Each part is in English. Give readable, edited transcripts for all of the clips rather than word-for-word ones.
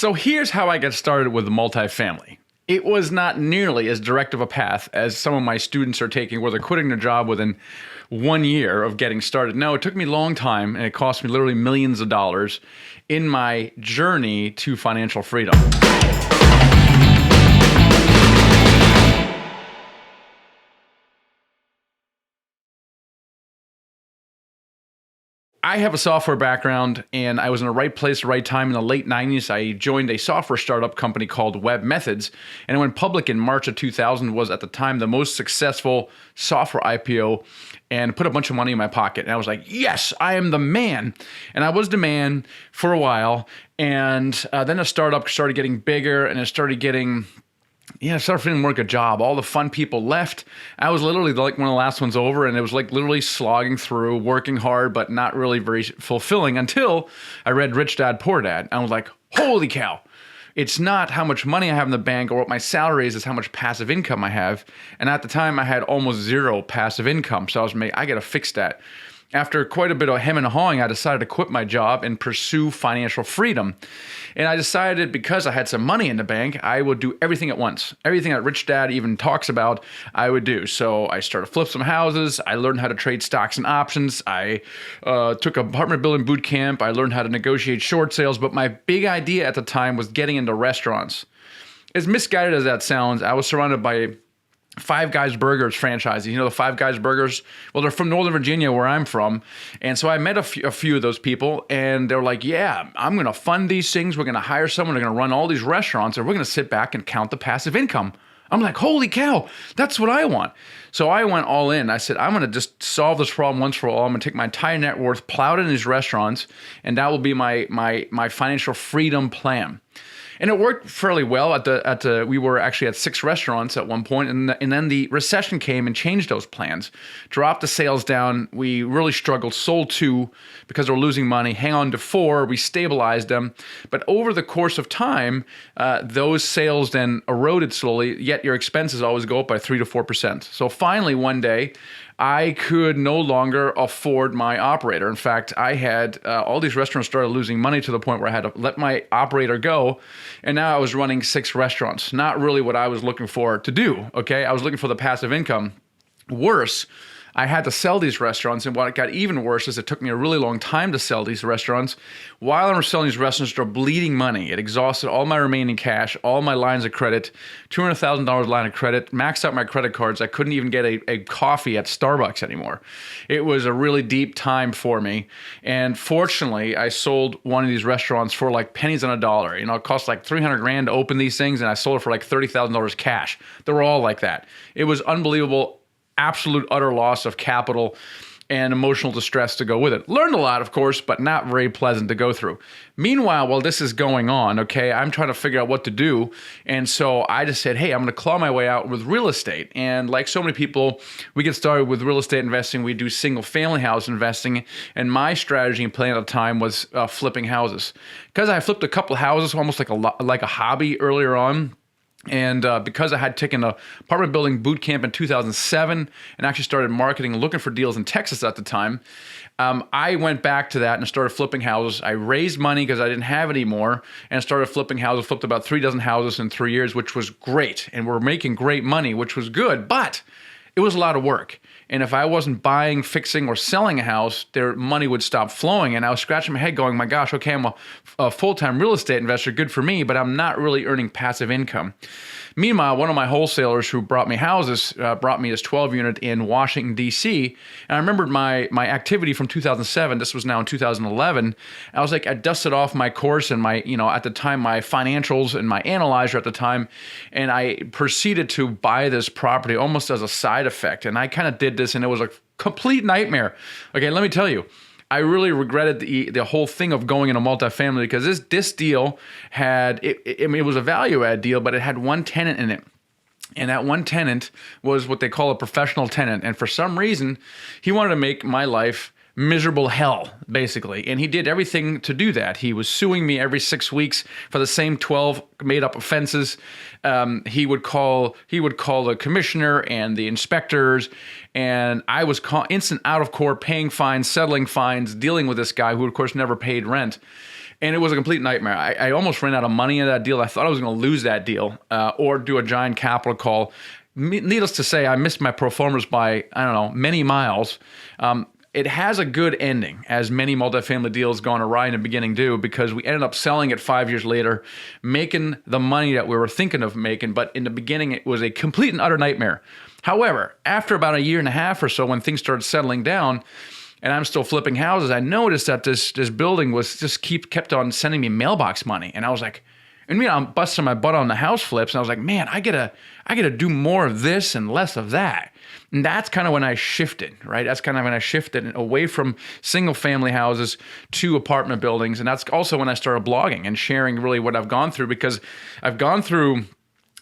So here's how I got started with multifamily. It was not nearly as direct of a path as some of my students are taking, where they're quitting their job within 1 year of getting started. No, it took me a long time, and it cost me literally millions of dollars in my journey to financial freedom. I have a software background, and I was in the right place, the right time. In the late 90s, I joined a software startup company called Web Methods, and it went public in March of 2000, was at the time the most successful software IPO, and put a bunch of money in my pocket. And I was like, yes, I am the man. And I was the man for a while, and then the startup started getting bigger, and it started getting... I started feeling more like a job. All the fun people left. I was literally like one of the last ones over, and it was like literally slogging through, working hard, but not really very fulfilling until I read Rich Dad, Poor Dad. And I was like, holy cow. It's not how much money I have in the bank or what my salary is, it's how much passive income I have. And at the time, I had almost zero passive income. So I got to fix that. After quite a bit of hem and hawing, I decided to quit my job and pursue financial freedom. And I decided, because I had some money in the bank, I would do everything at once. Everything that Rich Dad even talks about, I would do. So I started to flip some houses. I learned how to trade stocks and options. I took apartment building boot camp. I learned how to negotiate short sales. But my big idea at the time was getting into restaurants. As misguided as that sounds, I was surrounded by Five Guys Burgers franchises. You know the Five Guys Burgers? Well, they're from Northern Virginia, where I'm from. And so I met a few of those people, and they're like, yeah, I'm going to fund these things. We're going to hire someone. They're going to run all these restaurants, and we're going to sit back and count the passive income. I'm like, holy cow, that's what I want. So I went all in. I said, I'm going to just solve this problem once for all. I'm going to take my entire net worth, plow it in these restaurants, and that will be my financial freedom plan. And it worked fairly well. We were actually at 6 restaurants at one point, and then the recession came and changed those plans, dropped the sales down. We really struggled. Sold 2 because they were losing money. Hang on to 4. We stabilized them, but over the course of time, those sales then eroded slowly. Yet your expenses always go up by 3 to 4%. So finally, one day, I could no longer afford my operator. In fact, I had all these restaurants started losing money to the point where I had to let my operator go. And now I was running 6 restaurants. Not really what I was looking for to do, okay? I was looking for the passive income. Worse, I had to sell these restaurants, and what got even worse is it took me a really long time to sell these restaurants. While I was selling these restaurants, they're bleeding money. It exhausted all my remaining cash, all my lines of credit, $200,000 line of credit, maxed out my credit cards. I couldn't even get a coffee at Starbucks anymore. It was a really deep time for me, and fortunately, I sold one of these restaurants for like pennies on a dollar. You know, it cost like $300,000 to open these things, and I sold it for like $30,000 cash. They were all like that. It was unbelievable. Absolute utter loss of capital and emotional distress to go with it. Learned a lot, of course, but not very pleasant to go through. Meanwhile, while this is going on, okay, I'm trying to figure out what to do. And so I just said, hey, I'm going to claw my way out with real estate. And like so many people, we get started with real estate investing. We do single family house investing. And my strategy and plan at the time was flipping houses. Because I flipped a couple of houses, almost like a hobby earlier on. And because I had taken an apartment building boot camp in 2007 and actually started marketing and looking for deals in Texas at the time, I went back to that and started flipping houses. I raised money because I didn't have any more and started flipping houses, flipped about 3 dozen houses in 3 years, which was great. And we're making great money, which was good, but it was a lot of work. And if I wasn't buying, fixing, or selling a house, their money would stop flowing. And I was scratching my head going, my gosh, okay, I'm a full-time real estate investor, good for me, but I'm not really earning passive income. Meanwhile, one of my wholesalers who brought me houses brought me his 12-unit in Washington, D.C. And I remembered my activity from 2007. This was now in 2011. I was like, I dusted off my course and at the time, my financials and my analyzer at the time, and I proceeded to buy this property almost as a side effect. And I kind of did this, and it was a complete nightmare. Okay, let me tell you. I really regretted the whole thing of going into multifamily because this deal had, it was a value add deal, but it had one tenant in it. And that one tenant was what they call a professional tenant. And for some reason, he wanted to make my life miserable hell, basically. And he did everything to do that. He was suing me every 6 weeks for the same 12 made-up offenses. He would call the commissioner and the inspectors, and I was instant out of court, paying fines, settling fines, dealing with this guy who, of course, never paid rent. And it was a complete nightmare. I almost ran out of money in that deal. I thought I was going to lose that deal or do a giant capital call. Needless to say, I missed my pro formas by, I don't know, many miles. It has a good ending, as many multifamily deals gone awry in the beginning do, because we ended up selling it 5 years later, making the money that we were thinking of making. But in the beginning, it was a complete and utter nightmare. However, after about a year and a half or so, when things started settling down, and I'm still flipping houses, I noticed that this building was just kept on sending me mailbox money. And I was like, I'm busting my butt on the house flips. And I was like, man, I gotta do more of this and less of that. And that's kind of when I shifted, right? That's kind of when I shifted away from single family houses to apartment buildings. And that's also when I started blogging and sharing really what I've gone through, because I've gone through,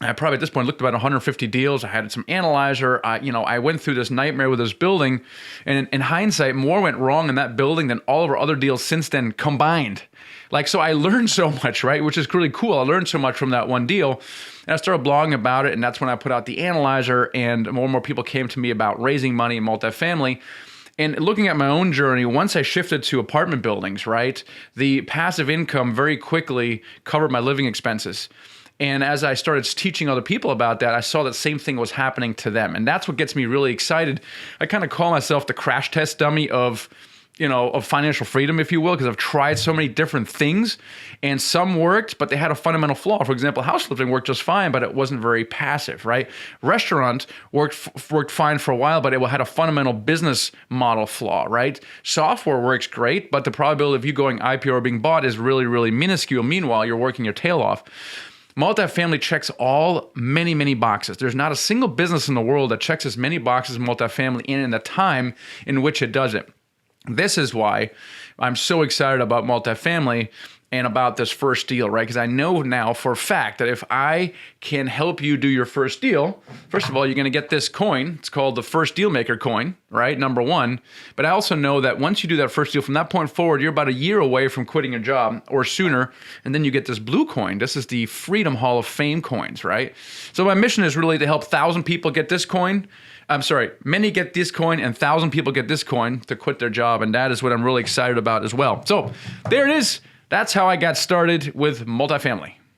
I probably at this point looked about 150 deals. I had some analyzer. I went through this nightmare with this building, and in hindsight, more went wrong in that building than all of our other deals since then combined. So I learned so much, right? Which is really cool. I learned so much from that one deal. And I started blogging about it, and that's when I put out the analyzer, and more people came to me about raising money in multifamily. And looking at my own journey, once I shifted to apartment buildings, right, the passive income very quickly covered my living expenses. And as I started teaching other people about that, I saw that same thing was happening to them. And that's what gets me really excited. I kind of call myself the crash test dummy of financial freedom, if you will, because I've tried so many different things, and some worked, but they had a fundamental flaw. For example, house flipping worked just fine, but it wasn't very passive, right? Restaurant worked fine for a while, but it had a fundamental business model flaw, right? Software works great, but the probability of you going IPO or being bought is really, really minuscule. Meanwhile, you're working your tail off. Multifamily checks many, many boxes. There's not a single business in the world that checks as many boxes as multifamily in the time in which it does it. This is why I'm so excited about multifamily and about this first deal, right? Because I know now for a fact that if I can help you do your first deal, first of all, you're going to get this coin. It's called the First Deal Maker coin, right? Number one. But I also know that once you do that first deal, from that point forward, you're about a year away from quitting your job or sooner. And then you get this blue coin. This is the Freedom Hall of Fame coins, right? So my mission is really to help 1,000 people get this coin. Many get this coin and 1,000 people get this coin to quit their job. And that is what I'm really excited about as well. So there it is. That's how I got started with multifamily.